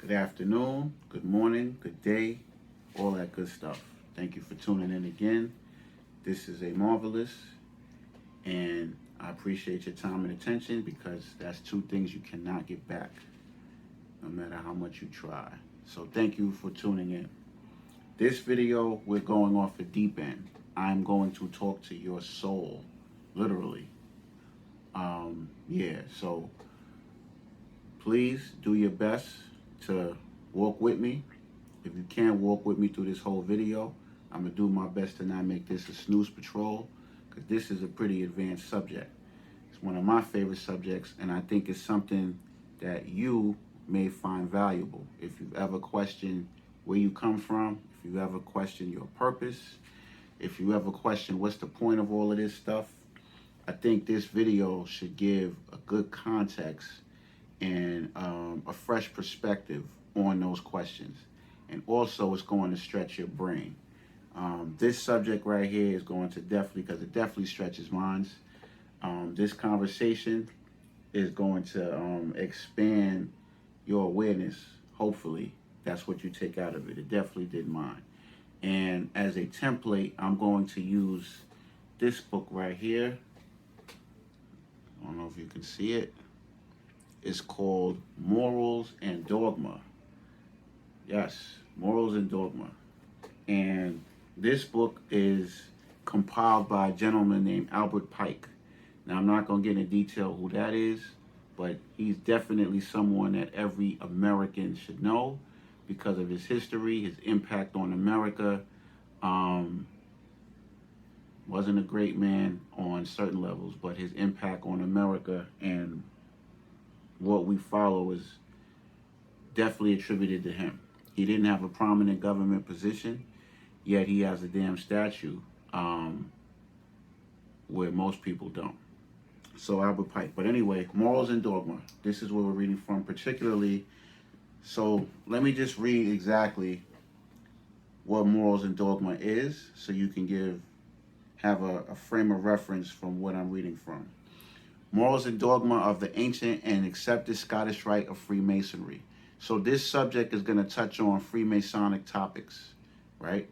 Good afternoon, good morning, good day, all that good stuff. Thank you for tuning in again. This is a marvelous, and I appreciate your time and attention because that's two things you cannot get back, no matter how much you try. So thank you for tuning in. This video, we're going off the deep end. I'm going to talk to your soul, literally. So please do your best to walk with me. If you can't walk with me through this whole video, I'm gonna do my best to not make this a snooze patrol, because this is a pretty advanced subject. It's one of my favorite subjects, and I think it's something that you may find valuable. If you've ever questioned where you come from, if you ever questioned your purpose, if you ever question what's the point of all of this stuff, I think this video should give a good context and a fresh perspective on those questions. And also it's going to stretch your brain. This subject right here is going to because it definitely stretches minds. This conversation is going to expand your awareness. Hopefully, that's what you take out of it. It definitely did mine. And as a template, I'm going to use this book right here. I don't know if you can see it. It's called Morals and Dogma. Yes, Morals and Dogma. And this book is compiled by a gentleman named Albert Pike. Now, I'm not going to get into detail who that is, but he's definitely someone that every American should know because of his history, his impact on America. Wasn't a great man on certain levels, but his impact on America and what we follow is definitely attributed to him. He didn't have a prominent government position, yet he has a damn statue where most people don't. So Albert Pike. But anyway, Morals and Dogma. This is where we're reading from particularly. So let me just read exactly what Morals and Dogma is so you can have a frame of reference from what I'm reading from. Morals and Dogma of the Ancient and Accepted Scottish Rite of Freemasonry. So this subject is going to touch on Freemasonic topics, right?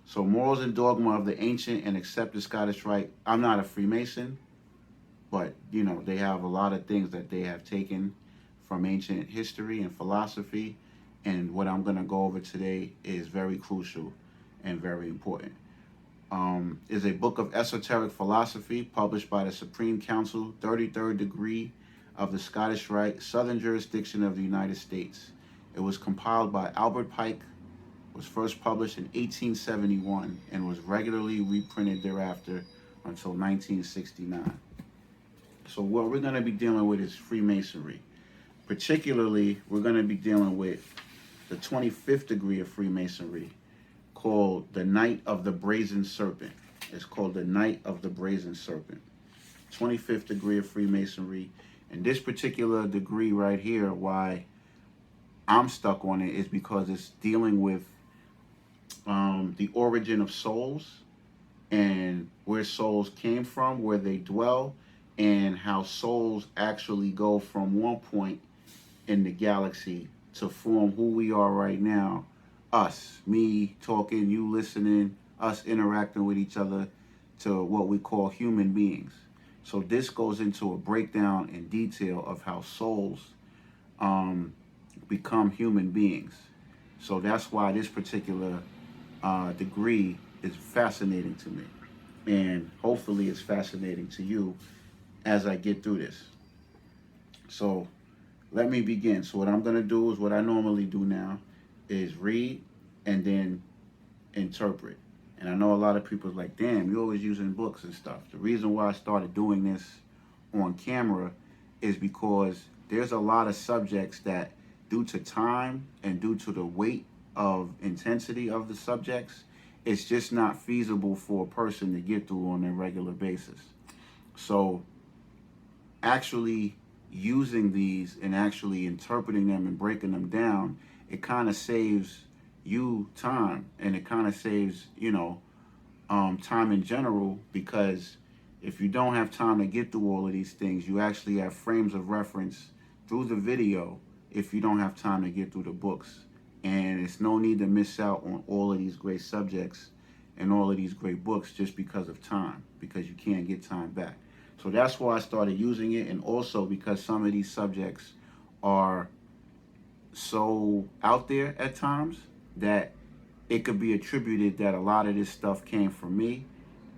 So Morals and Dogma of the Ancient and Accepted Scottish Rite. I'm not a Freemason, but, they have a lot of things that they have taken from ancient history and philosophy. And what I'm going to go over today is very crucial and very important. Is a book of esoteric philosophy published by the Supreme Council, 33rd degree of the Scottish Rite, Southern Jurisdiction of the United States. It was compiled by Albert Pike, was first published in 1871, and was regularly reprinted thereafter until 1969. So what we're going to be dealing with is Freemasonry. Particularly, we're going to be dealing with the 25th degree of Freemasonry, called the Knight of the Brazen Serpent. It's called the Knight of the Brazen Serpent. 25th degree of Freemasonry. And this particular degree right here, why I'm stuck on it, is because it's dealing with the origin of souls and where souls came from, where they dwell, and how souls actually go from one point in the galaxy to form who we are right now. Us, me talking, you listening, us interacting with each other to what we call human beings. So this goes into a breakdown in detail of how souls become human beings. So that's why this particular degree is fascinating to me. And hopefully it's fascinating to you as I get through this. So let me begin. So what I'm going to do is what I normally do now is read and then interpret. And I know a lot of people are like, damn, you're always using books and stuff. The reason why I started doing this on camera is because there's a lot of subjects that, due to time and due to the weight of intensity of the subjects, it's just not feasible for a person to get through on a regular basis. So actually using these and actually interpreting them and breaking them down, it kind of saves you time, and it kind of saves, time in general, because if you don't have time to get through all of these things, you actually have frames of reference through the video if you don't have time to get through the books. And it's no need to miss out on all of these great subjects and all of these great books just because of time, because you can't get time back. So that's why I started using it, and also because some of these subjects are so out there at times that it could be attributed that a lot of this stuff came from me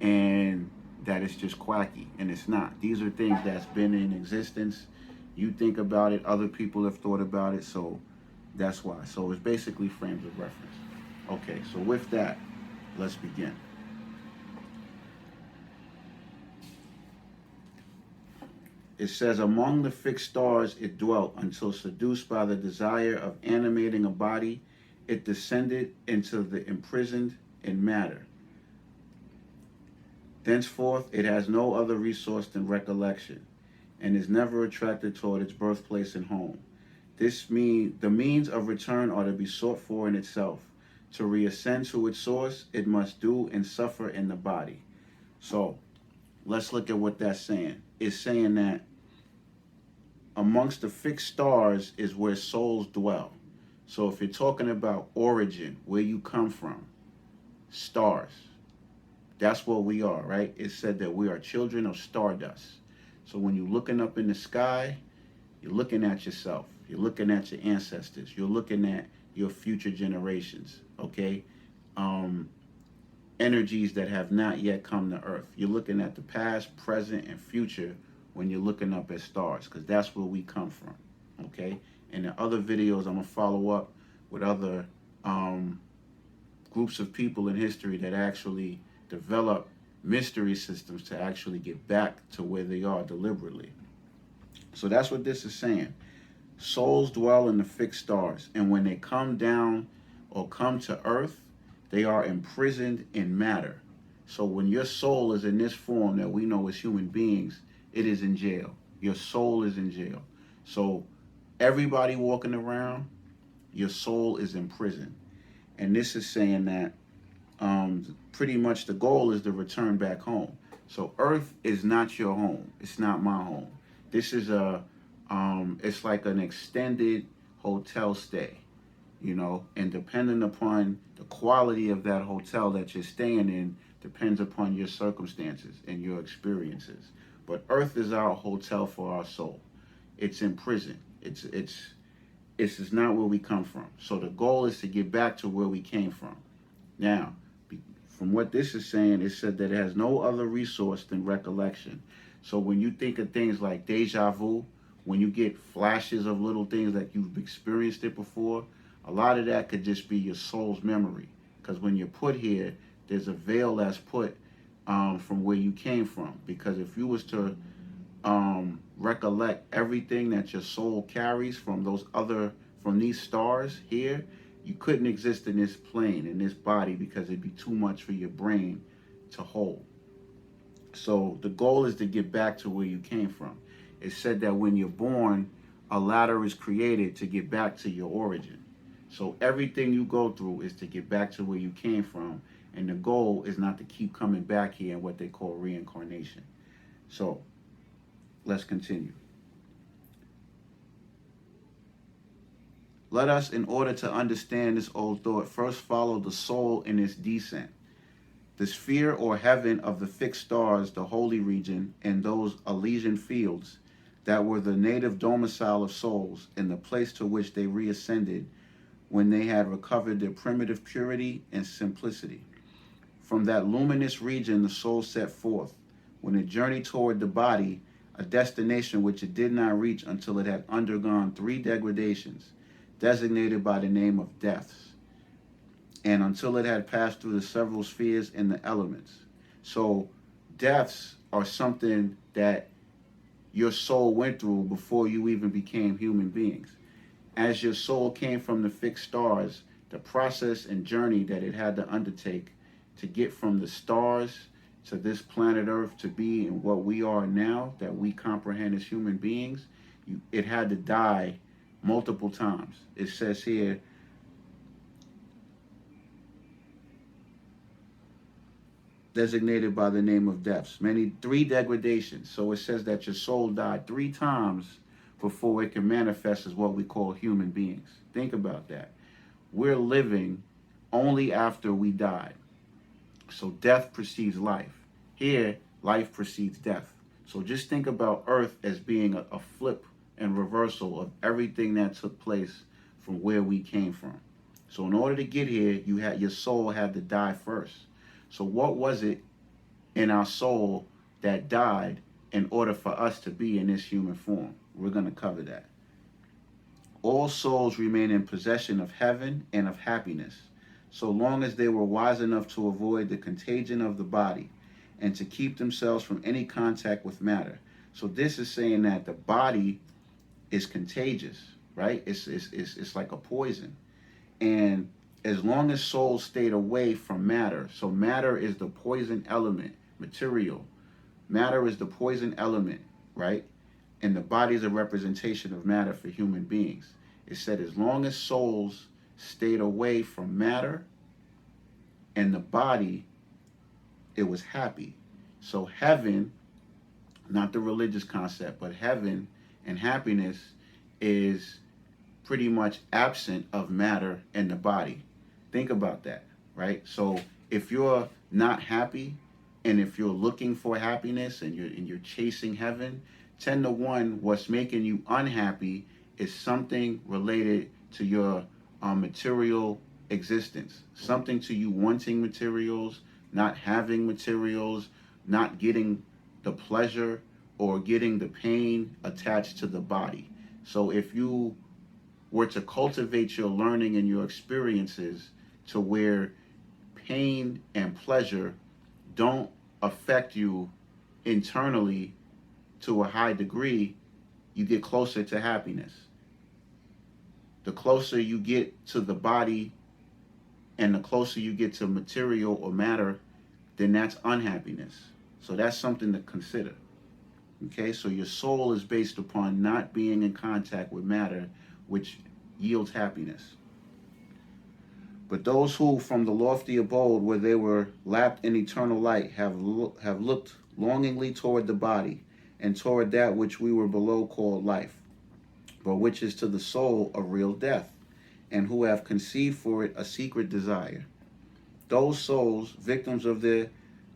and that it's just quacky, and it's not. These are things that's been in existence. You think about it, other people have thought about it, so that's why. So it's basically frames of reference. Okay, so with that, let's begin. It says, among the fixed stars it dwelt until, seduced by the desire of animating a body, it descended into the imprisoned in matter. Thenceforth it has no other resource than recollection, and is never attracted toward its birthplace and home. The means of return are to be sought for in itself. To reascend to its source, it must do and suffer in the body. So let's look at what that's saying. It's saying that amongst the fixed stars is where souls dwell. So if you're talking about origin, where you come from, stars, that's what we are, right? It said that we are children of stardust. So when you're looking up in the sky, you're looking at yourself. You're looking at your ancestors. You're looking at your future generations, okay? Energies that have not yet come to Earth. You're looking at the past, present, and future when you're looking up at stars, because that's where we come from, okay? In the other videos, I'm going to follow up with other groups of people in history that actually develop mystery systems to actually get back to where they are deliberately. So that's what this is saying. Souls dwell in the fixed stars, and when they come down or come to Earth, they are imprisoned in matter. So when your soul is in this form that we know as human beings, it is in jail. Your soul is in jail. So everybody walking around, your soul is in prison. And this is saying that pretty much the goal is to return back home. So Earth is not your home. It's not my home. This is it's like an extended hotel stay, you know, and depending upon the quality of that hotel that you're staying in depends upon your circumstances and your experiences. But Earth is our hotel for our soul. It's in prison. It's is not where we come from. So the goal is to get back to where we came from. Now, from what this is saying, it said that it has no other resource than recollection. So when you think of things like deja vu, when you get flashes of little things that you've experienced it before, a lot of that could just be your soul's memory. Because when you're put here, there's a veil that's put from where you came from. Because if you was to recollect everything that your soul carries from these stars here, you couldn't exist in this plane, in this body, because it'd be too much for your brain to hold. So the goal is to get back to where you came from. It said that when you're born, a ladder is created to get back to your origin. So everything you go through is to get back to where you came from, and the goal is not to keep coming back here in what they call reincarnation. So let's continue. Let us, in order to understand this old thought, first follow the soul in its descent. The sphere or heaven of the fixed stars, the holy region, and those Elysian fields that were the native domicile of souls, and the place to which they reascended when they had recovered their primitive purity and simplicity. From that luminous region the soul set forth, when it journeyed toward the body, a destination which it did not reach until it had undergone 3 degradations, designated by the name of deaths, and until it had passed through the several spheres and the elements. So deaths are something that your soul went through before you even became human beings. As your soul came from the fixed stars, the process and journey that it had to undertake to get from the stars to this planet Earth to be in what we are now, that we comprehend as human beings, it had to die multiple times. It says here, designated by the name of deaths, 3 degradations. So it says that your soul died 3 times before it can manifest as what we call human beings. Think about that. We're living only after we died. So death precedes life. Here, life precedes death. So just think about Earth as being a flip and reversal of everything that took place from where we came from. So in order to get here, your soul had to die first. So what was it in our soul that died in order for us to be in this human form? We're going to cover that. All souls remain in possession of heaven and of happiness, so long as they were wise enough to avoid the contagion of the body and to keep themselves from any contact with matter. So this is saying that the body is contagious, right? It's like a poison. And as long as souls stayed away from matter, so matter is the poison element, material. Matter is the poison element, right? And the body is a representation of matter for human beings. It said as long as souls stayed away from matter and the body, it was happy. So heaven, not the religious concept, but heaven and happiness is pretty much absent of matter and the body. Think about that, right? So if you're not happy and if you're looking for happiness and you're chasing heaven, 10 to 1, what's making you unhappy is something related to your material existence. Something to you wanting materials, not having materials, not getting the pleasure or getting the pain attached to the body. So if you were to cultivate your learning and your experiences to where pain and pleasure don't affect you internally to a high degree, you get closer to happiness. The closer you get to the body and the closer you get to material or matter, then that's unhappiness. So that's something to consider. Okay, so your soul is based upon not being in contact with matter, which yields happiness. But those who from the lofty abode where they were lapped in eternal light have looked longingly toward the body and toward that which we were below called life, but which is to the soul a real death, and who have conceived for it a secret desire. Those souls, victims of their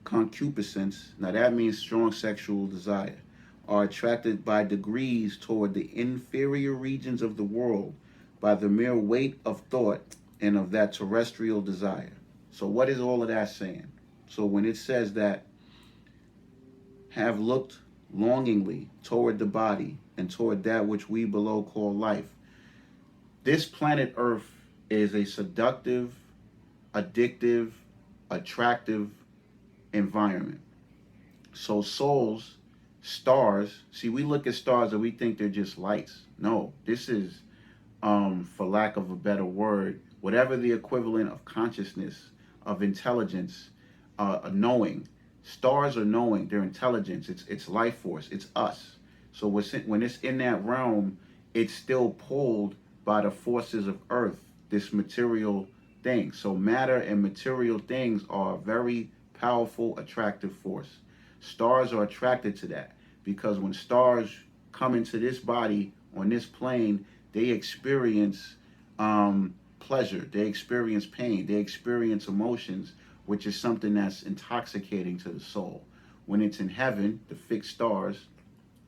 concupiscence, now that means strong sexual desire, are attracted by degrees toward the inferior regions of the world by the mere weight of thought and of that terrestrial desire. So what is all of that saying? So when it says that have looked longingly toward the body and toward that which we below call life, this planet Earth is a seductive, addictive, attractive environment. So souls, stars, see, we look at stars and we think they're just lights. No, this is, for lack of a better word, whatever the equivalent of consciousness, of intelligence, knowing. Stars are knowing, they're intelligence, it's life force, it's us. So when it's in that realm, it's still pulled by the forces of Earth, this material thing. So matter and material things are a very powerful, attractive force. Stars are attracted to that because when stars come into this body on this plane, they experience pleasure, they experience pain, they experience emotions, which is something that's intoxicating to the soul. When it's in heaven, the fixed stars,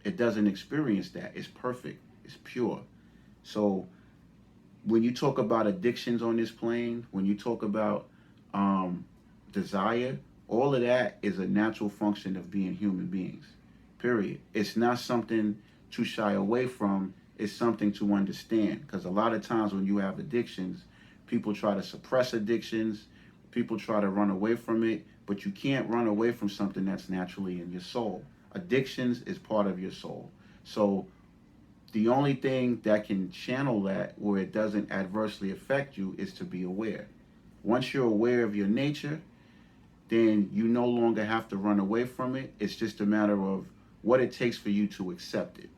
it doesn't experience that. It's perfect, it's pure. So when you talk about addictions on this plane, when you talk about desire, all of that is a natural function of being human beings, period. It's not something to shy away from, it's something to understand. Because a lot of times when you have addictions, people try to suppress addictions, people try to run away from it, but you can't run away from something that's naturally in your soul. Addictions is part of your soul. So the only thing that can channel that where it doesn't adversely affect you is to be aware. Once you're aware of your nature, then you no longer have to run away from it. It's just a matter of what it takes for you to accept it.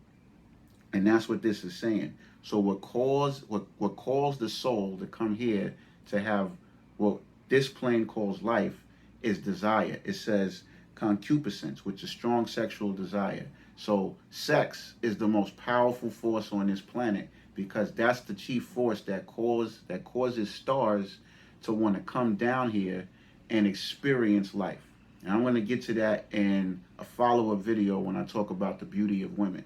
And that's what this is saying. So what calls the soul to come here to have what this plane calls life is desire. It says concupiscence, which is strong sexual desire. So sex is the most powerful force on this planet because that's the chief force that causes stars to want to come down here and experience life. And I'm going to get to that in a follow-up video when I talk about the beauty of women.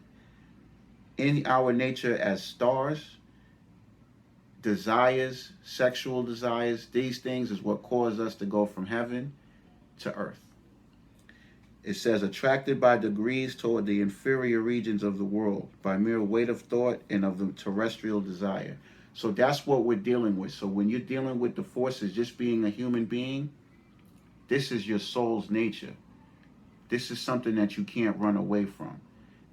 In our nature as stars, desires, sexual desires, these things is what cause us to go from heaven to earth. It says, attracted by degrees toward the inferior regions of the world, by mere weight of thought and of the terrestrial desire. So that's what we're dealing with. So when you're dealing with the forces, just being a human being, this is your soul's nature. This is something that you can't run away from.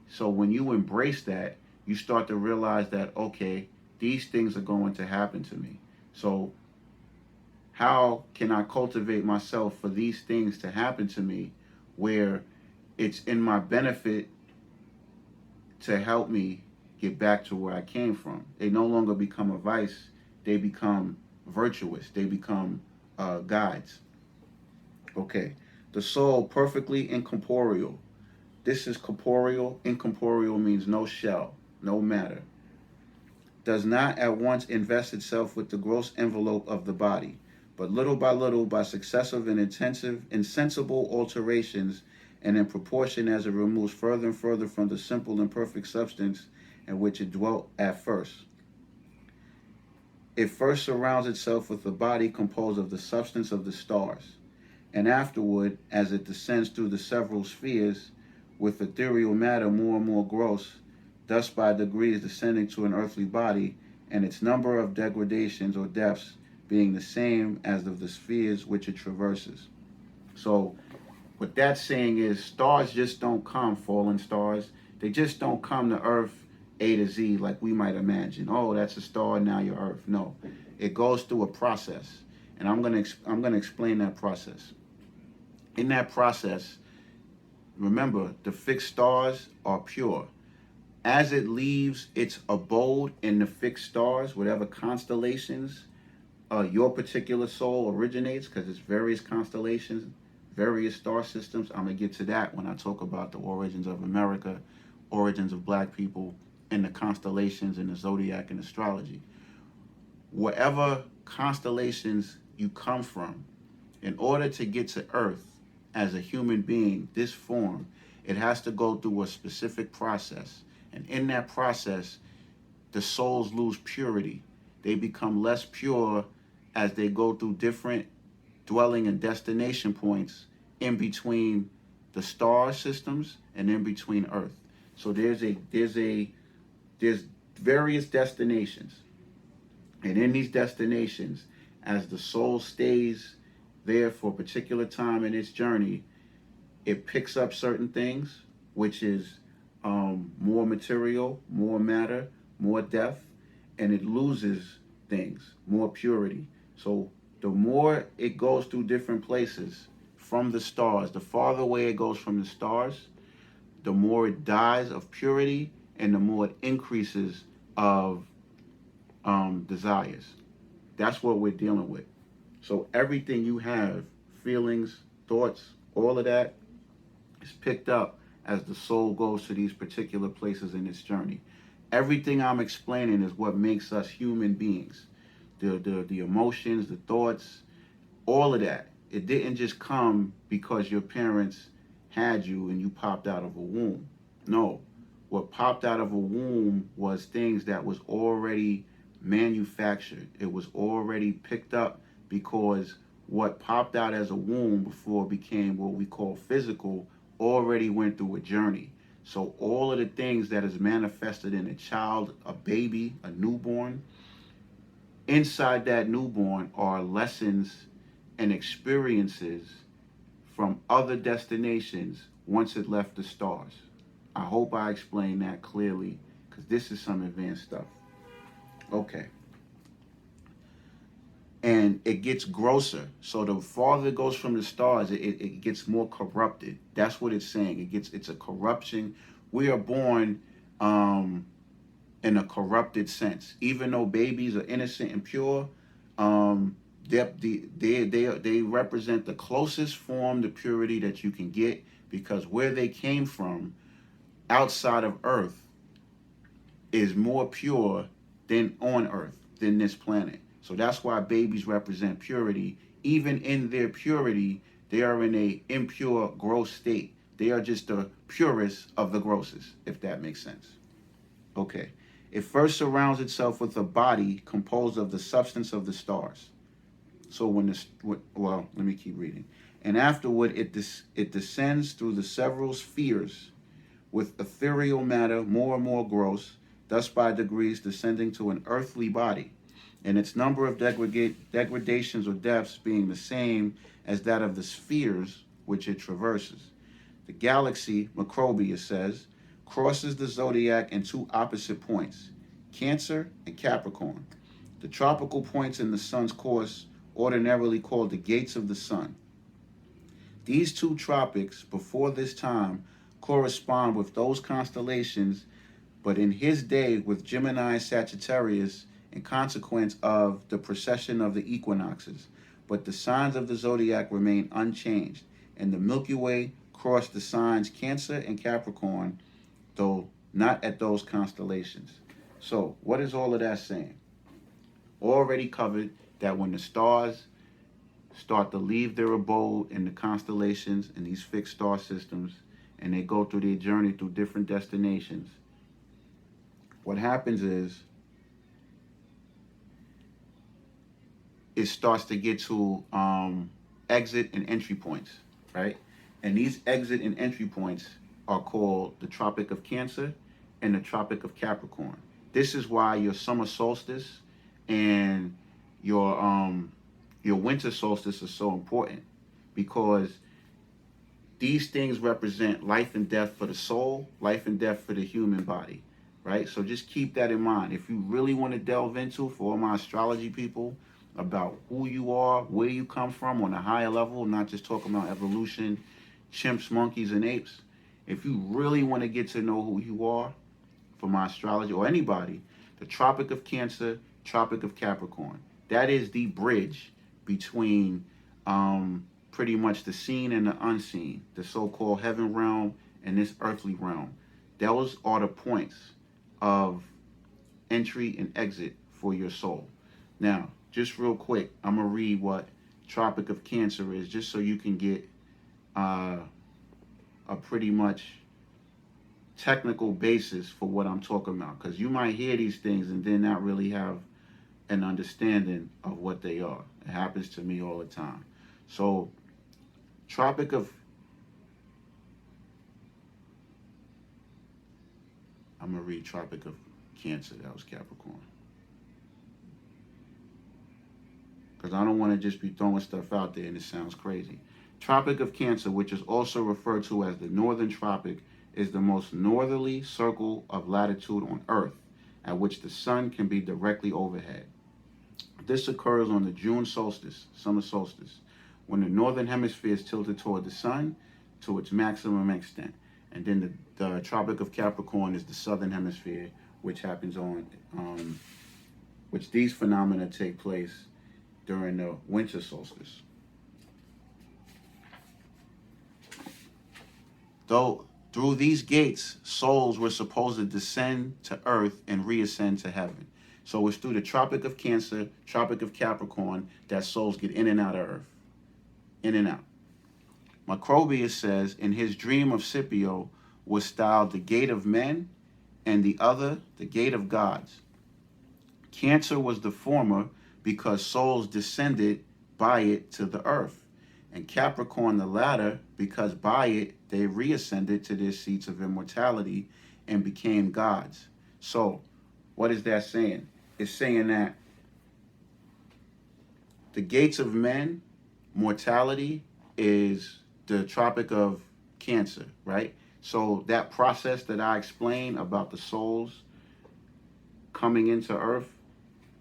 So when you embrace that, you start to realize that, okay, these things are going to happen to me. So how can I cultivate myself for these things to happen to me where it's in my benefit to help me get back to where I came from? They no longer become a vice. They become virtuous. They become guides. Okay. The soul, perfectly incorporeal. This is corporeal. Incorporeal means no shell, no matter. Does not at once invest itself with the gross envelope of the body, but little, by successive and insensible alterations, and in proportion as it removes further and further from the simple and perfect substance in which it dwelt at first. It first surrounds itself with a body composed of the substance of the stars, and afterward, as it descends through the several spheres, with ethereal matter more and more gross, thus by degrees descending to an earthly body, and its number of degradations or depths being the same as of the spheres which it traverses. So what that's saying is stars just don't come, fallen stars. They just don't come to Earth A to Z like we might imagine. Oh, that's a star, now you're Earth. No, it goes through a process, and I'm gonna explain that process. In that process, remember, the fixed stars are pure. As it leaves its abode in the fixed stars, whatever constellations your particular soul originates, because it's various constellations, various star systems. I'm going to get to that when I talk about the origins of America, origins of black people, and the constellations and the zodiac and astrology. Whatever constellations you come from, in order to get to Earth as a human being, this form, it has to go through a specific process. And in that process, the souls lose purity. They become less pure as they go through different dwelling and destination points in between the star systems and in between Earth. So there's various destinations. And in these destinations, as the soul stays there for a particular time in its journey, it picks up certain things, which is more material, more matter, more depth, and it loses things, more purity. So the more it goes through different places from the stars, the farther away it goes from the stars, the more it dies of purity and the more it increases of desires. That's what we're dealing with. So everything you have, feelings, thoughts, all of that is picked up as the soul goes to these particular places in its journey. Everything I'm explaining is what makes us human beings. The emotions, the thoughts, all of that. It didn't just come because your parents had you and you popped out of a womb. No, what popped out of a womb was things that was already manufactured. It was already picked up because what popped out as a womb before it became what we call physical already went through a journey. So all of the things that is manifested in a child, a baby, a newborn, inside that newborn are lessons and experiences from other destinations once it left the stars. I hope I explained that clearly because this is some advanced stuff. Okay. And it gets grosser. So the farther it goes from the stars, it gets more corrupted. That's what it's saying. It's a corruption. We are born in a corrupted sense. Even though babies are innocent and pure, they represent the closest form to purity that you can get because where they came from, outside of Earth is more pure than on Earth, than this planet. So that's why babies represent purity. Even in their purity, they are in a impure, gross state. They are just the purest of the grossest, if that makes sense. Okay. It first surrounds itself with a body composed of the substance of the stars. So well, let me keep reading. And afterward, it descends through the several spheres with ethereal matter more and more gross, thus by degrees descending to an earthly body, and its number of degradations or depths being the same as that of the spheres which it traverses. The galaxy, Macrobius says, crosses the zodiac in two opposite points, Cancer and Capricorn. The tropical points in the sun's course, ordinarily called the gates of the sun. These two tropics, before this time, correspond with those constellations, but in his day with Gemini Sagittarius in consequence of the precession of the equinoxes. But the signs of the zodiac remain unchanged, and the Milky Way crossed the signs Cancer and Capricorn, though not at those constellations. So, what is all of that saying? Already covered that when the stars start to leave their abode in the constellations and these fixed star systems, and they go through their journey through different destinations, what happens is it starts to get to exit and entry points, right? And these exit and entry points are called the Tropic of Cancer and the Tropic of Capricorn. This is why your summer solstice and your winter solstice are so important, because these things represent life and death for the soul, life and death for the human body, right? So just keep that in mind. If you really want to delve into, for all my astrology people, about who you are, where you come from on a higher level, not just talking about evolution, chimps, monkeys, and apes. If you really want to get to know who you are, for my astrology, or anybody, the Tropic of Cancer, Tropic of Capricorn. That is the bridge between pretty much the seen and the unseen, the so-called heaven realm and this earthly realm. Those are the points of entry and exit for your soul. Now, just real quick, I'm going to read what Tropic of Cancer is, just so you can get a pretty much technical basis for what I'm talking about, because you might hear these things and then not really have an understanding of what they are. It happens to me all the time. So, I'm going to read Tropic of Cancer. That was Capricorn. Because I don't want to just be throwing stuff out there and it sounds crazy. Tropic of Cancer, which is also referred to as the Northern Tropic, is the most northerly circle of latitude on Earth, at which the sun can be directly overhead. This occurs on the June solstice, summer solstice, when the northern hemisphere is tilted toward the sun to its maximum extent. And then the Tropic of Capricorn is the southern hemisphere, which happens which these phenomena take place during the winter solstice. Though through these gates, souls were supposed to descend to earth and reascend to heaven. So it's through the Tropic of Cancer, Tropic of Capricorn, that souls get in and out of earth. In and out. Macrobius says, in his dream of Scipio was styled the gate of men, and the other the gate of gods. Cancer was the former because souls descended by it to the earth, and Capricorn the latter because by it they reascended to their seats of immortality and became gods. So, what is that saying? It's saying that the gates of men, mortality, is the Tropic of Cancer, right? So that process that I explained about the souls coming into earth,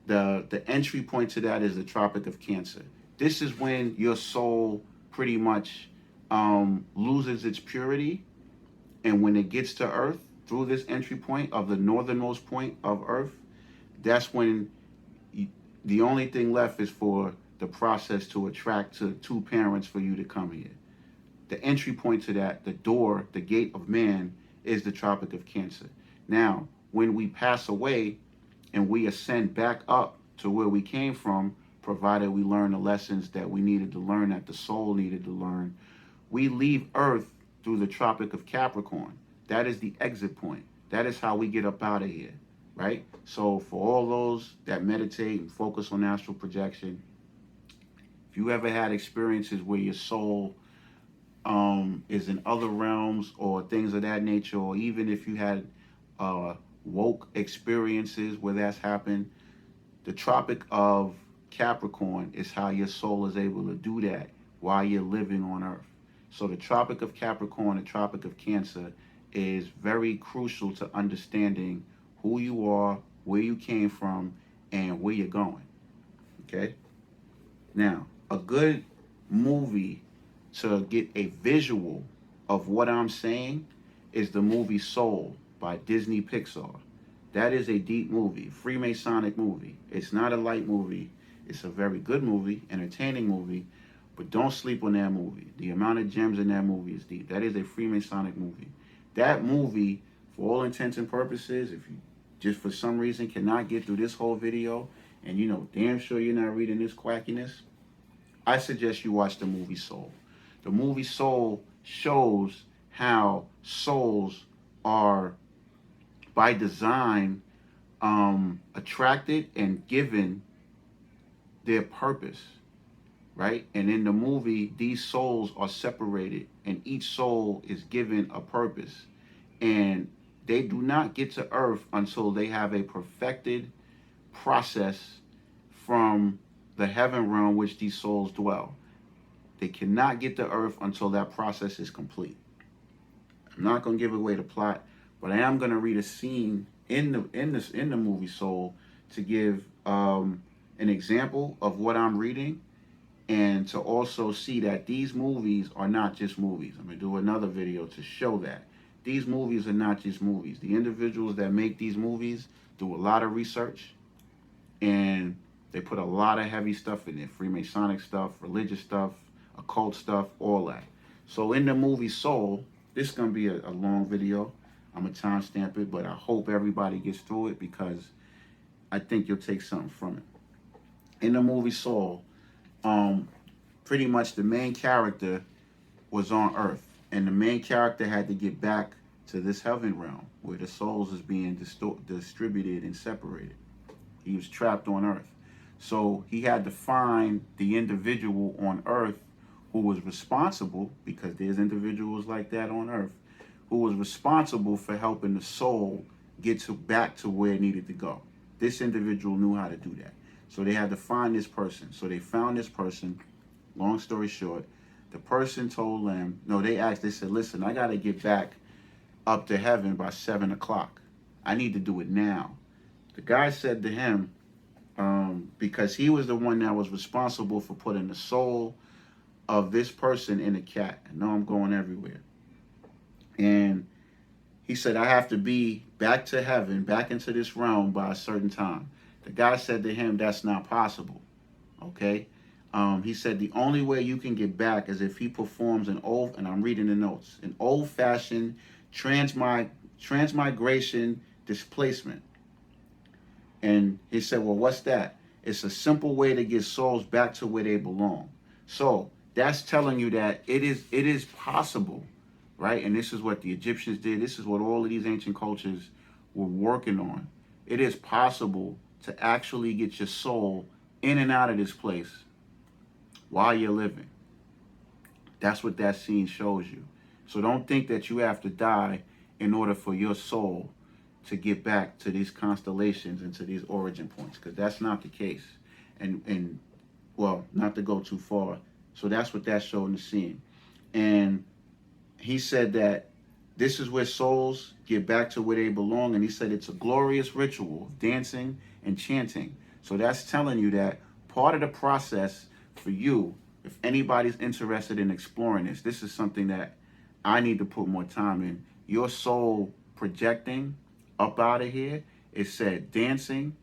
the entry point to that is the Tropic of Cancer. This is when your soul pretty much loses its purity, and when it gets to earth through this entry point of the northernmost point of earth, that's when the only thing left is for the process to attract to two parents for you to come here. The entry point to that, the door, the gate of man, is the Tropic of Cancer. Now, when we pass away and we ascend back up to where we came from, provided we learn the lessons that we needed to learn, that the soul needed to learn, we leave Earth through the Tropic of Capricorn. That is the exit point. That is how we get up out of here, right? So for all those that meditate and focus on astral projection, if you ever had experiences where your soul is in other realms or things of that nature, or even if you had woke experiences where that's happened, the Tropic of Capricorn is how your soul is able to do that while you're living on Earth. So the Tropic of Capricorn, the Tropic of Cancer, is very crucial to understanding who you are, where you came from, and where you're going. Okay? Now, a good movie to get a visual of what I'm saying is the movie Soul by Disney Pixar. That is a deep movie, Freemasonic movie. It's not a light movie. It's a very good movie, entertaining movie, but don't sleep on that movie. The amount of gems in that movie is deep. That is a Freemasonic movie. That movie, for all intents and purposes, if you just for some reason cannot get through this whole video, and you know damn sure you're not reading this quackiness, I suggest you watch the movie Soul. The movie Soul shows how souls are, by design, attracted and given their purpose, right? And in the movie, these souls are separated, and each soul is given a purpose. And they do not get to Earth until they have a perfected process from the heaven realm which these souls dwell. They cannot get to Earth until that process is complete. I'm not going to give away the plot, but I am going to read a scene in the movie Soul to give an example of what I'm reading, and to also see that these movies are not just movies. I'm going to do another video to show that these movies are not just movies. The individuals that make these movies do a lot of research, and they put a lot of heavy stuff in there. Freemasonic stuff, religious stuff, occult stuff, all that. So in the movie Soul, this is going to be a long video. I'm going to timestamp it, but I hope everybody gets through it because I think you'll take something from it. In the movie Soul, pretty much the main character was on Earth, and the main character had to get back to this heaven realm where the souls is being distributed and separated. He was trapped on Earth. So he had to find the individual on Earth who was responsible, because there's individuals like that on Earth, who was responsible for helping the soul get back to where it needed to go. This individual knew how to do that. So they had to find this person. So they found this person. Long story short, the person told them, they said, listen, I got to get back up to heaven by 7 o'clock. I need to do it now. The guy said to him, because he was the one that was responsible for putting the soul of this person in a cat. I know I'm going everywhere. And he said, I have to be back to heaven, back into this realm by a certain time. The guy said to him, that's not possible. Okay? He said, the only way you can get back is if he performs and I'm reading the notes, an old-fashioned transmigration displacement. And he said, well, what's that? It's a simple way to get souls back to where they belong. So that's telling you that it is possible, right? And this is what the Egyptians did. This is what all of these ancient cultures were working on. It is possible to actually get your soul in and out of this place while you're living. That's what that scene shows you. So don't think that you have to die in order for your soul to get back to these constellations and to these origin points, because that's not the case. And well, not to go too far. So that's what that showed in the scene. And he said that this is where souls get back to where they belong. And he said it's a glorious ritual of dancing and chanting. So that's telling you that part of the process for you, if anybody's interested in exploring this is something that I need to put more time in. Your soul projecting up out of here, it said dancing,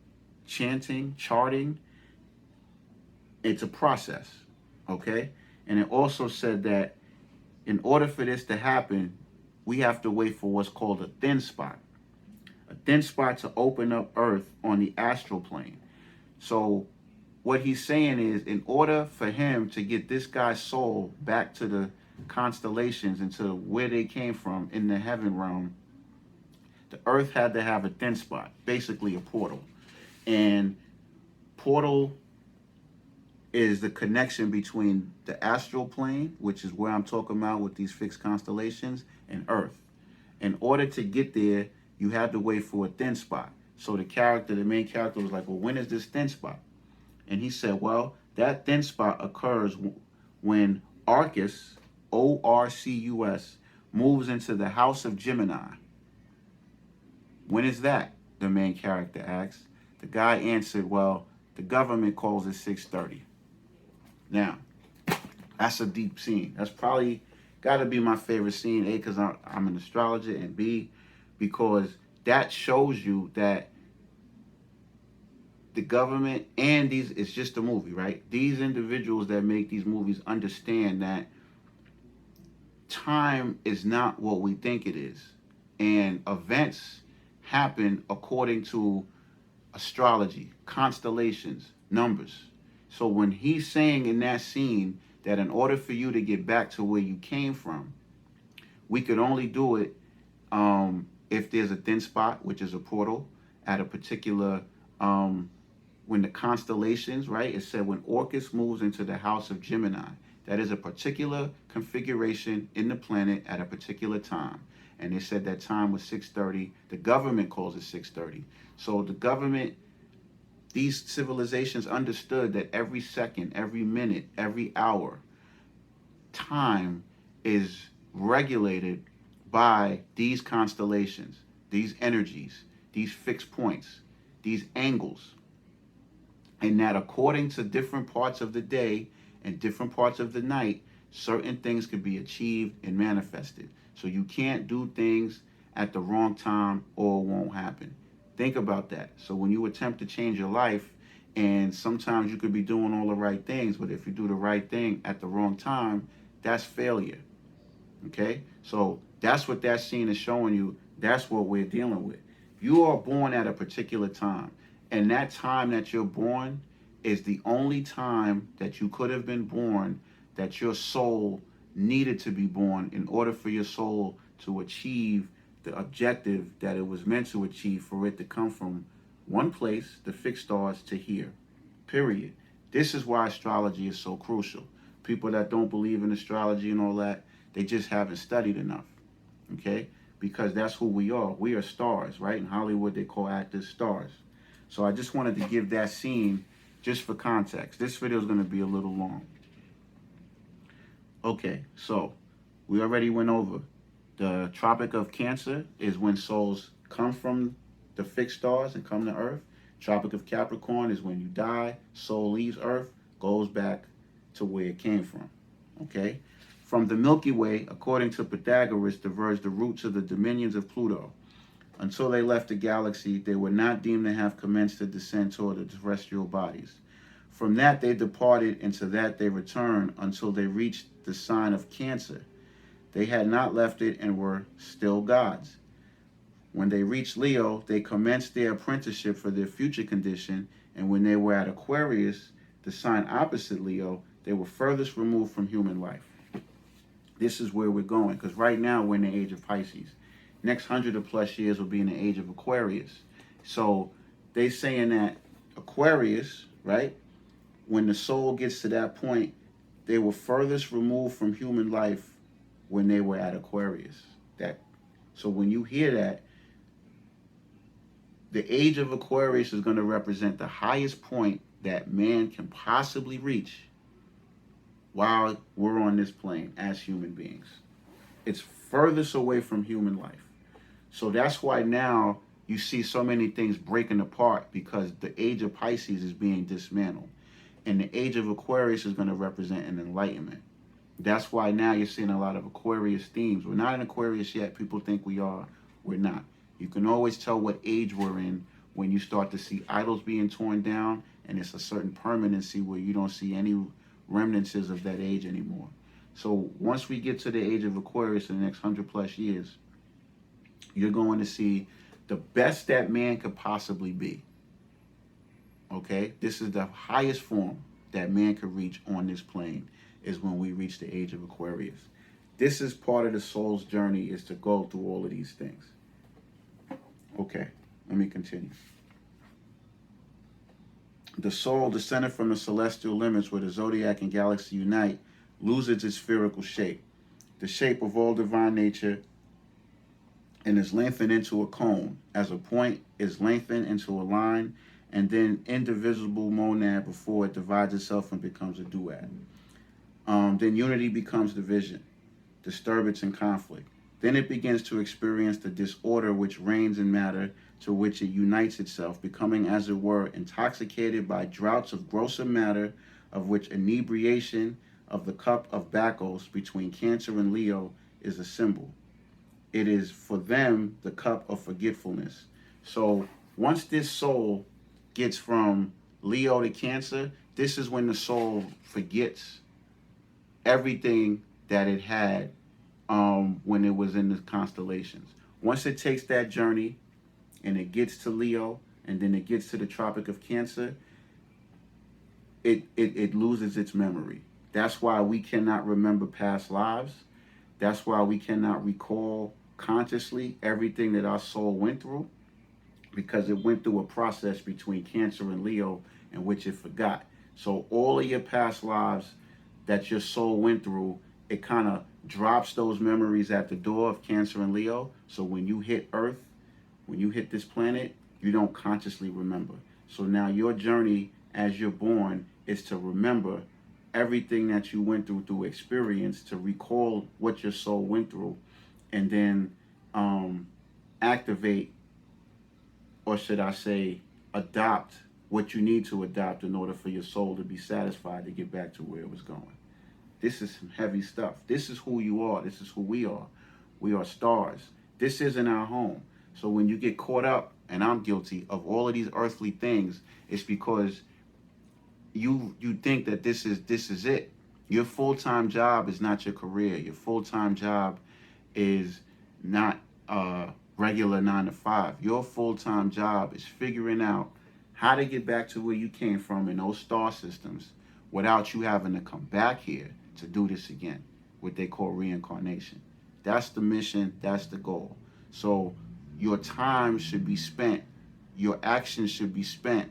chanting, charting. It's a process, okay? And it also said that in order for this to happen, we have to wait for what's called a thin spot. A thin spot to open up Earth on the astral plane. So what he's saying is, in order for him to get this guy's soul back to the constellations and to where they came from in the heaven realm, the Earth had to have a thin spot, basically a portal. And portal is the connection between the astral plane, which is where I'm talking about with these fixed constellations, and Earth. In order to get there, you had to wait for a thin spot. So the main character was like, well, when is this thin spot? And he said, well, that thin spot occurs when Arcus, Orcus, moves into the house of Gemini. When is that? The main character asked. The guy answered, well, the government calls it 6:30. Now, that's a deep scene. That's probably got to be my favorite scene, A, because I'm an astrologer, and B, because that shows you that the government and it's just a movie, right? These individuals that make these movies understand that time is not what we think it is. And events happen according to astrology, constellations, numbers. So when he's saying in that scene that in order for you to get back to where you came from, we could only do it if there's a thin spot, which is a portal, at a particular, when the constellations, right? It said when Orcus moves into the house of Gemini, that is a particular configuration in the planet at a particular time. And they said that time was 6:30. The government calls it 6:30. So the government, these civilizations understood that every second, every minute, every hour, time is regulated by these constellations, these energies, these fixed points, these angles. And that according to different parts of the day and different parts of the night, certain things could be achieved and manifested. So you can't do things at the wrong time or it won't happen. Think about that. So when you attempt to change your life, and sometimes you could be doing all the right things, but if you do the right thing at the wrong time, that's failure. Okay? So that's what that scene is showing you. That's what we're dealing with. You are born at a particular time. And that time that you're born is the only time that you could have been born, that your soul needed to be born in order for your soul to achieve the objective that it was meant to achieve, for it to come from one place, the fixed stars, to here. Period. This is why astrology is so crucial. People that don't believe in astrology and all that, they just haven't studied enough. Okay? Because that's who we are. We are stars, right? In Hollywood, they call actors stars. So I just wanted to give that scene just for context. This video is going to be a little long. Okay, so we already went over. The Tropic of Cancer is when souls come from the fixed stars and come to Earth. Tropic of Capricorn is when you die, soul leaves Earth, goes back to where it came from. Okay? From the Milky Way, according to Pythagoras, diverged the roots of the dominions of Pluto. Until they left the galaxy, they were not deemed to have commenced the descent toward the terrestrial bodies. From that they departed, and to that they returned until they reached the sign of Cancer. They had not left it and were still gods. When they reached Leo, they commenced their apprenticeship for their future condition, and when they were at Aquarius, the sign opposite Leo, they were furthest removed from human life. This is where we're going, because right now we're in the age of Pisces. Next 100 or plus years will be in the age of Aquarius. So they saying that Aquarius, right, when the soul gets to that point, they were furthest removed from human life when they were at Aquarius. So when you hear that, the age of Aquarius is going to represent the highest point that man can possibly reach while we're on this plane as human beings. It's furthest away from human life. So that's why now you see so many things breaking apart, because the age of Pisces is being dismantled. And the age of Aquarius is going to represent an enlightenment. That's why now you're seeing a lot of Aquarius themes. We're not in Aquarius yet. People think we are. We're not. You can always tell what age we're in when you start to see idols being torn down, and it's a certain permanency where you don't see any remnants of that age anymore. So once we get to the age of Aquarius in the next 100 plus years, you're going to see the best that man could possibly be. Okay? This is the highest form that man could reach on this plane, is when we reach the age of Aquarius. This is part of the soul's journey, is to go through all of these things. Okay, let me continue. The soul, descended from the celestial limits where the zodiac and galaxy unite, loses its spherical shape, the shape of all divine nature, and is lengthened into a cone, as a point is lengthened into a line, and then indivisible monad before it divides itself and becomes a duad. Then unity becomes division, disturbance, and conflict. Then it begins to experience the disorder which reigns in matter, to which it unites itself, becoming, as it were, intoxicated by draughts of grosser matter, of which inebriation of the cup of Bacchus between Cancer and Leo is a symbol. It is for them the cup of forgetfulness. So once this soul gets from Leo to Cancer, this is when the soul forgets everything that it had when it was in the constellations. Once it takes that journey and it gets to Leo, and then it gets to the Tropic of Cancer, it loses its memory. That's why we cannot remember past lives. That's why we cannot recall consciously everything that our soul went through, because it went through a process between Cancer and Leo in which it forgot. So all of your past lives that your soul went through, it kind of drops those memories at the door of Cancer and Leo. So when you hit Earth, when you hit this planet, you don't consciously remember. So now your journey as you're born is to remember everything that you went through experience, to recall what your soul went through, and then activate, or should I say, adopt what you need to adopt in order for your soul to be satisfied to get back to where it was going. This is some heavy stuff. This is who you are. This is who we are. We are stars. This isn't our home. So when you get caught up, and I'm guilty of all of these earthly things, it's because you think that this is it. Your full-time job is not your career. Your full-time job is not regular 9 to 5. Your full-time job is figuring out how to get back to where you came from in those star systems without you having to come back here to do this again, what they call reincarnation. That's the mission, that's the goal. So your time should be spent, your actions should be spent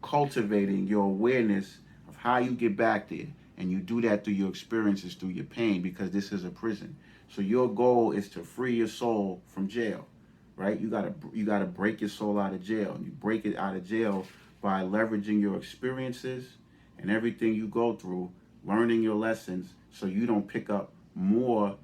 cultivating your awareness of how you get back there. And you do that through your experiences, through your pain, because this is a prison. So your goal is to free your soul from jail, right? You gotta break your soul out of jail. And you break it out of jail by leveraging your experiences and everything you go through, learning your lessons, so you don't pick up more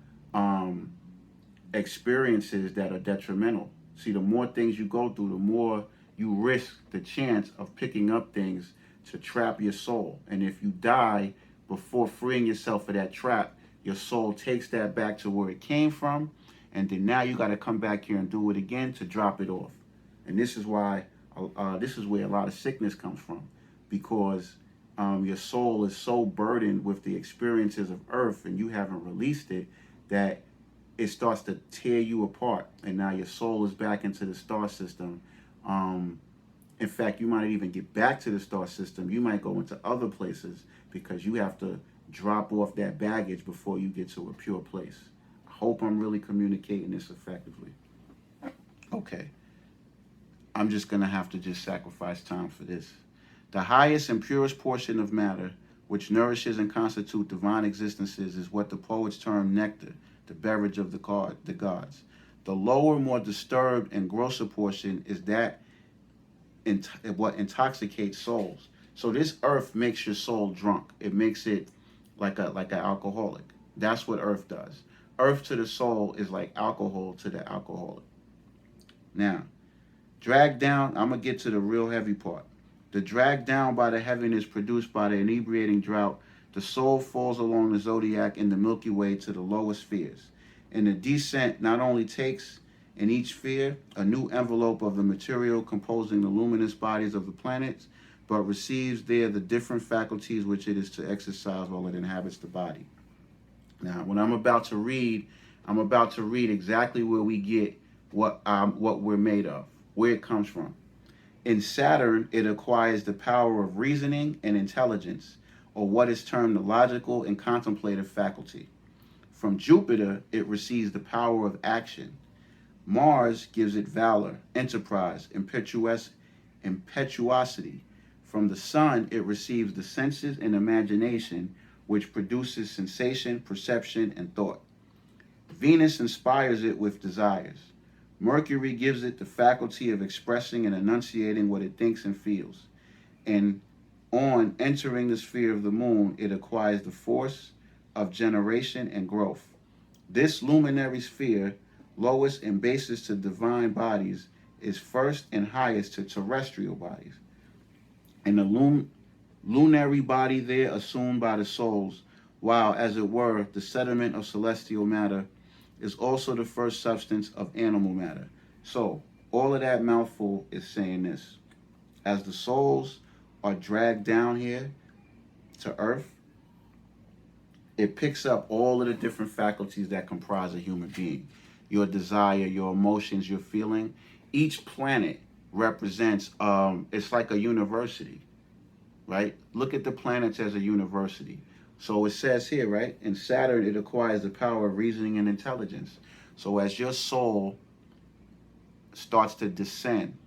experiences that are detrimental. See, the more things you go through, the more you risk the chance of picking up things to trap your soul. And if you die before freeing yourself of that trap, your soul takes that back to where it came from, and then now you got to come back here and do it again to drop it off. And this is why this is where a lot of sickness comes from, because your soul is so burdened with the experiences of Earth, and you haven't released it, that it starts to tear you apart. And now your soul is back into the star system. In fact, you might even get back to the star system. You might go into other places because you have to drop off that baggage before you get to a pure place. I hope I'm really communicating this effectively. Okay. I'm just going to have to just sacrifice time for this. The highest and purest portion of matter, which nourishes and constitutes divine existences, is what the poets term nectar, the beverage of the gods. The lower, more disturbed and grosser portion is that what intoxicates souls. So this earth makes your soul drunk. It makes it like an alcoholic. That's what earth does. Earth to the soul is like alcohol to the alcoholic. Now, dragged down, I'm going to get to the real heavy part. The drag down by the heaviness produced by the inebriating drought, the soul falls along the zodiac in the Milky Way to the lower spheres. And the descent not only takes in each sphere a new envelope of the material composing the luminous bodies of the planets, but receives there the different faculties which it is to exercise while it inhabits the body. Now, what I'm about to read, I'm about to read exactly where we get what we're made of, where it comes from. In Saturn, it acquires the power of reasoning and intelligence, or what is termed the logical and contemplative faculty. From Jupiter, it receives the power of action. Mars gives it valor, enterprise, impetuosity. From the Sun, it receives the senses and imagination, which produces sensation, perception, and thought. Venus inspires it with desires. Mercury gives it the faculty of expressing and enunciating what it thinks and feels. And on entering the sphere of the moon, it acquires the force of generation and growth. This luminary sphere, lowest and basest to divine bodies, is first and highest to terrestrial bodies. And the lunary body there assumed by the souls, while, as it were, the sediment of celestial matter is also the first substance of animal matter. So, all of that mouthful is saying this. As the souls are dragged down here to earth, it picks up all of the different faculties that comprise a human being. Your desire, your emotions, your feeling. Each planet represents, it's like a university, right? Look at the planets as a university. So it says here, right? In Saturn, it acquires the power of reasoning and intelligence. So as your soul starts to descend,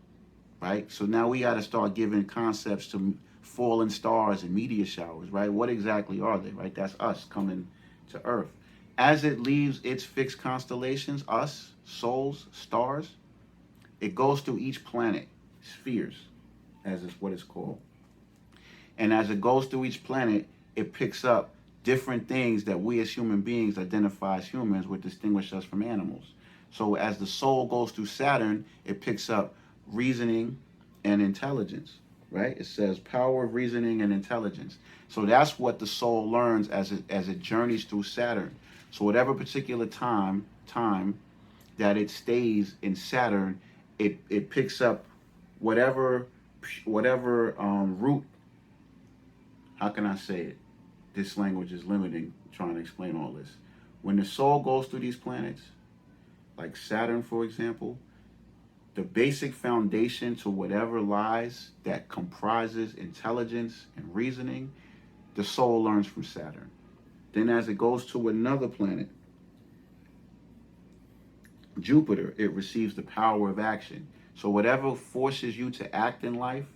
right? So now we got to start giving concepts to fallen stars and meteor showers, right? What exactly are they, right? That's us coming to Earth. As it leaves its fixed constellations, us, souls, stars, it goes through each planet, spheres, as is what it's called. And as it goes through each planet, it picks up different things that we as human beings identify as humans, which distinguish us from animals. So as the soul goes through Saturn, it picks up reasoning and intelligence, right? It says power of reasoning and intelligence. So that's what the soul learns as it journeys through Saturn. So whatever particular time that it stays in Saturn, it picks up whatever root. How can I say it? This language is limiting trying to explain all this. When the soul goes through these planets, like Saturn, for example, the basic foundation to whatever lies that comprises intelligence and reasoning, the soul learns from Saturn. Then as it goes to another planet, Jupiter, it receives the power of action. So whatever forces you to act in life,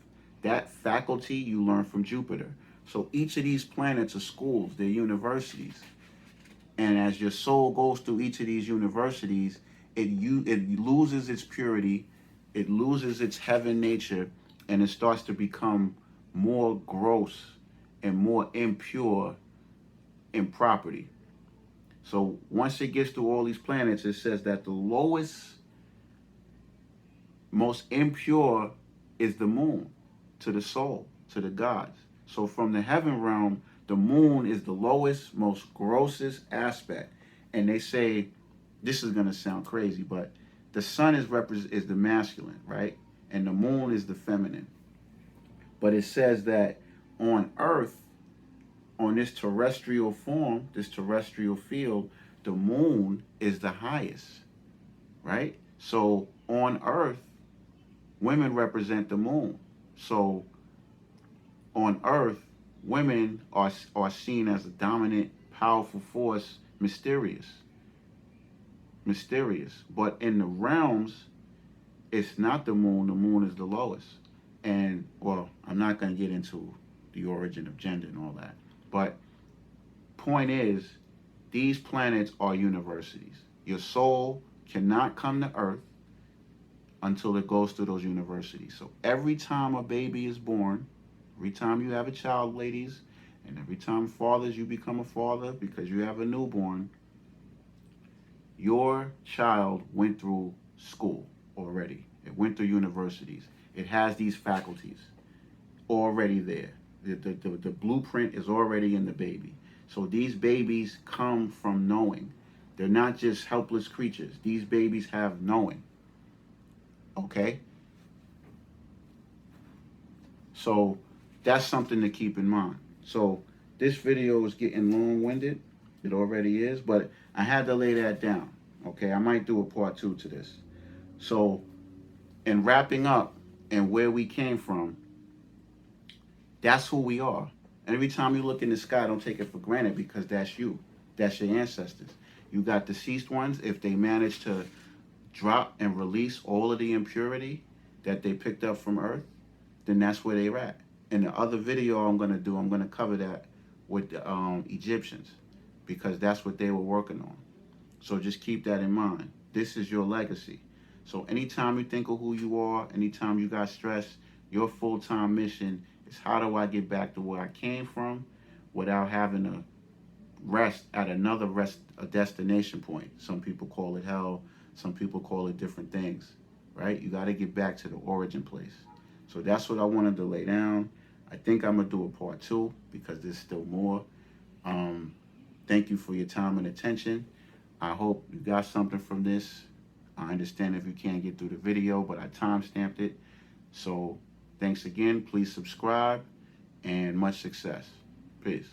that faculty you learn from Jupiter. So each of these planets are schools, they're universities. And as your soul goes through each of these universities, it loses its purity, it loses its heaven nature, and it starts to become more gross and more impure in property. So once it gets through all these planets, it says that the lowest, most impure is the moon to the soul, to the gods. So from the heaven realm, the moon is the lowest, most grossest aspect. And they say, this is going to sound crazy, but the sun is the masculine, right? And the moon is the feminine. But it says that on Earth, on this terrestrial form, this terrestrial field, the moon is the highest, right? So on Earth, women represent the moon. So on Earth, women are seen as a dominant, powerful force, mysterious. But in the realms, it's not the moon is the lowest. And, well, I'm not going to get into the origin of gender and all that. But point is, these planets are universities. Your soul cannot come to Earth until it goes through those universities. So every time a baby is born, every time you have a child, ladies, and every time fathers, you become a father because you have a newborn, your child went through school already. It went through universities. It has these faculties already there. The blueprint is already in the baby. So these babies come from knowing. They're not just helpless creatures. These babies have knowing. Okay? So that's something to keep in mind. So this video is getting long-winded. It already is, but I had to lay that down. Okay, I might do a part 2 to this. So, in wrapping up and where we came from, that's who we are. And every time you look in the sky, don't take it for granted, because that's you. That's your ancestors. You got deceased ones. If they manage to drop and release all of the impurity that they picked up from Earth, then that's where they're at. In the other video I'm going to do, I'm going to cover that with the Egyptians, because that's what they were working on. So just keep that in mind. This is your legacy. So anytime you think of who you are, anytime you got stress, your full-time mission is, how do I get back to where I came from without having to rest at another a destination point. Some people call it hell. Some people call it different things, right? You got to get back to the origin place. So that's what I wanted to lay down. I think I'm going to do a part 2, because there's still more. Thank you for your time and attention. I hope you got something from this. I understand if you can't get through the video, but I time-stamped it. So thanks again. Please subscribe, and much success. Peace.